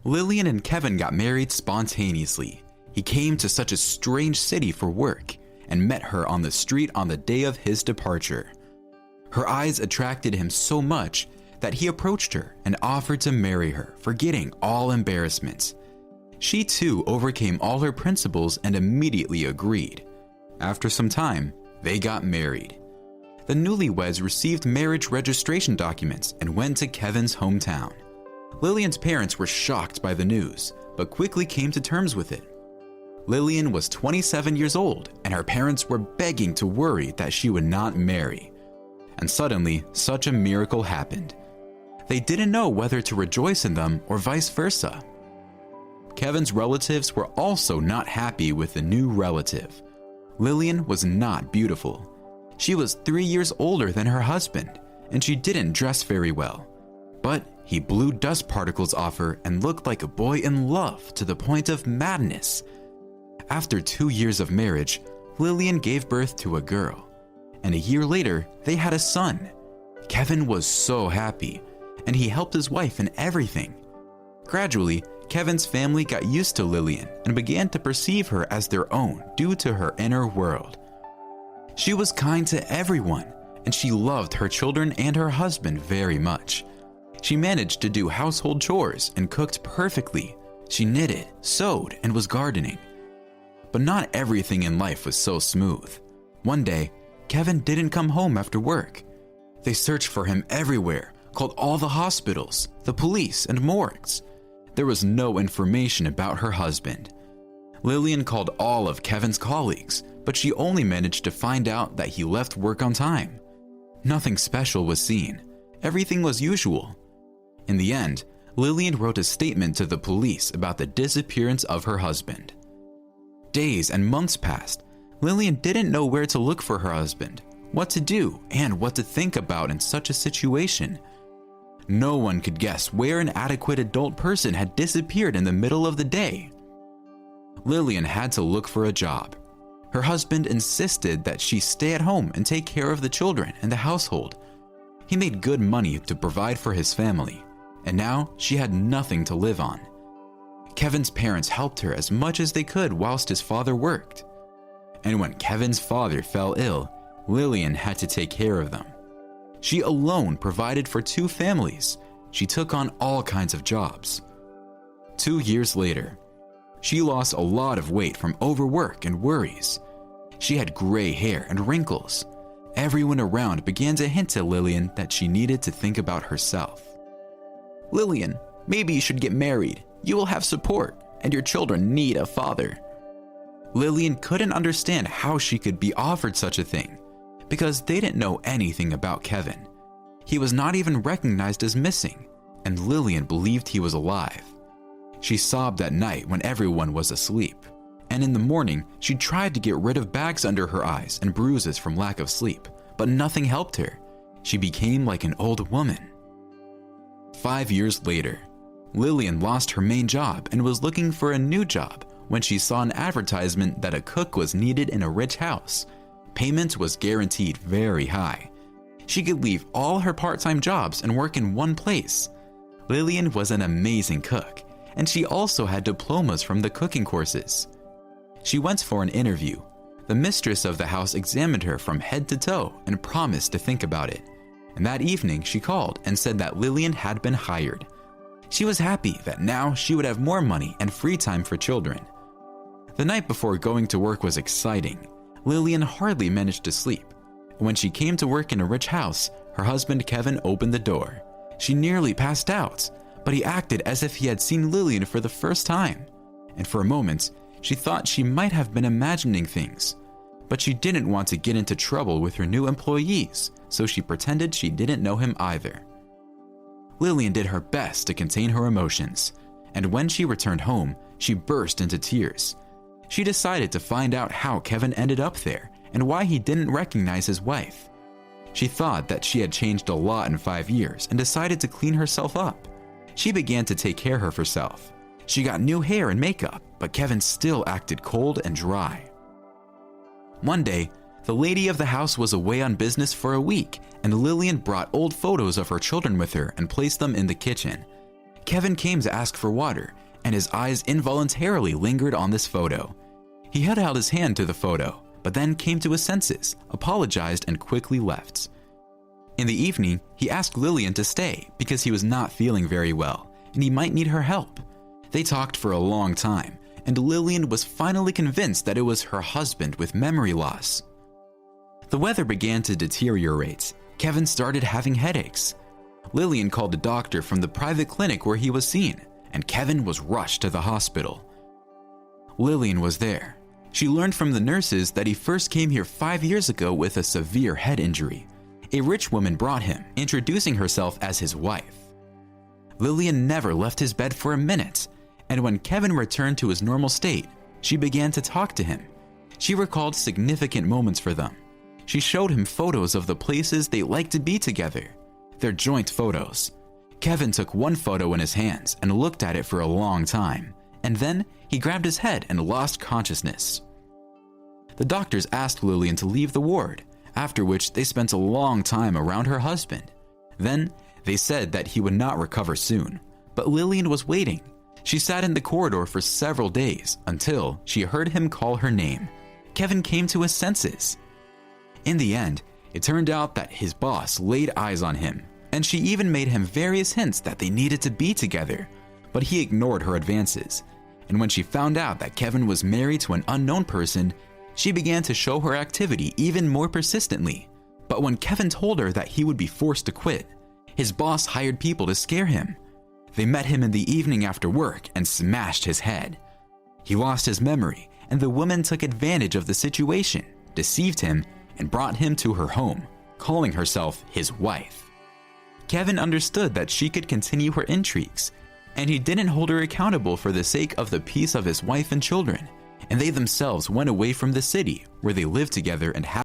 Lillian and Kevin got married spontaneously. He came to such a strange city for work and met her on the street on the day of his departure. Her eyes attracted him so much that he approached her and offered to marry her, forgetting all embarrassments. She too overcame all her principles and immediately agreed. After some time, they got married. The newlyweds received marriage registration documents and went to Kevin's hometown. Lillian's parents were shocked by the news, but quickly came to terms with it. Lillian was 27 years old, and her parents were begging to worry that she would not marry. And suddenly, such a miracle happened. They didn't know whether to rejoice in them or vice versa. Kevin's relatives were also not happy with the new relative. Lillian was not beautiful. She was 3 years older than her husband, and she didn't dress very well. But he blew dust particles off her and looked like a boy in love to the point of madness. After 2 years of marriage, Lillian gave birth to a girl, and a year later, they had a son. Kevin was so happy, and he helped his wife in everything. Gradually, Kevin's family got used to Lillian and began to perceive her as their own due to her inner world. She was kind to everyone, and she loved her children and her husband very much. She managed to do household chores and cooked perfectly. She knitted, sewed, and was gardening. But not everything in life was so smooth. One day, Kevin didn't come home after work. They searched for him everywhere, called all the hospitals, the police, and morgues. There was no information about her husband. Lillian called all of Kevin's colleagues, but she only managed to find out that he left work on time. Nothing special was seen. Everything was usual. In the end, Lillian wrote a statement to the police about the disappearance of her husband. Days and months passed. Lillian didn't know where to look for her husband, what to do, and what to think about in such a situation. No one could guess where an adequate adult person had disappeared in the middle of the day. Lillian had to look for a job. Her husband insisted that she stay at home and take care of the children and the household. He made good money to provide for his family, and now she had nothing to live on. Kevin's parents helped her as much as they could whilst his father worked. And when Kevin's father fell ill, Lillian had to take care of them. She alone provided for 2 families. She took on all kinds of jobs. 2 years later, she lost a lot of weight from overwork and worries. She had gray hair and wrinkles. Everyone around began to hint to Lillian that she needed to think about herself. "Lillian, maybe you should get married. You will have support, and your children need a father." Lillian couldn't understand how she could be offered such a thing, because they didn't know anything about Kevin. He was not even recognized as missing, and Lillian believed he was alive. She sobbed at night when everyone was asleep, and in the morning she tried to get rid of bags under her eyes and bruises from lack of sleep, but nothing helped her. She became like an old woman. 5 years later, Lillian lost her main job and was looking for a new job when she saw an advertisement that a cook was needed in a rich house. Payment was guaranteed very high. She could leave all her part-time jobs and work in one place. Lillian was an amazing cook, and she also had diplomas from the cooking courses. She went for an interview. The mistress of the house examined her from head to toe and promised to think about it. And that evening she called and said that Lillian had been hired. She was happy that now she would have more money and free time for children. The night before going to work was exciting. Lillian hardly managed to sleep. When she came to work in a rich house, her husband Kevin opened the door. She nearly passed out, but he acted as if he had seen Lillian for the first time. And for a moment, she thought she might have been imagining things. But she didn't want to get into trouble with her new employees, so she pretended she didn't know him either. Lillian did her best to contain her emotions, and when she returned home, she burst into tears. She decided to find out how Kevin ended up there and why he didn't recognize his wife. She thought that she had changed a lot in 5 years and decided to clean herself up. She began to take care of herself. She got new hair and makeup, but Kevin still acted cold and dry. One day, the lady of the house was away on business for a week, and Lillian brought old photos of her children with her and placed them in the kitchen. Kevin came to ask for water, and his eyes involuntarily lingered on this photo. He held out his hand to the photo, but then came to his senses, apologized, and quickly left. In the evening, he asked Lillian to stay because he was not feeling very well, and he might need her help. They talked for a long time, and Lillian was finally convinced that it was her husband with memory loss. The weather began to deteriorate. Kevin started having headaches. Lillian called a doctor from the private clinic where he was seen, and Kevin was rushed to the hospital. Lillian was there. She learned from the nurses that he first came here 5 years ago with a severe head injury. A rich woman brought him, introducing herself as his wife. Lillian never left his bed for a minute, and when Kevin returned to his normal state, she began to talk to him. She recalled significant moments for them. She showed him photos of the places they liked to be together, their joint photos. Kevin took one photo in his hands and looked at it for a long time, and then he grabbed his head and lost consciousness. The doctors asked Lillian to leave the ward, after which they spent a long time around her husband. Then they said that he would not recover soon, but Lillian was waiting. She sat in the corridor for several days until she heard him call her name. Kevin came to his senses. In the end, it turned out that his boss laid eyes on him, and she even made him various hints that they needed to be together, but he ignored her advances. And when she found out that Kevin was married to an unknown person, she began to show her activity even more persistently. But when Kevin told her that he would be forced to quit, his boss hired people to scare him. They met him in the evening after work and smashed his head. He lost his memory, and the woman took advantage of the situation, deceived him, and brought him to her home, calling herself his wife. Kevin understood that she could continue her intrigues, and he didn't hold her accountable for the sake of the peace of his wife and children, and they themselves went away from the city where they lived together and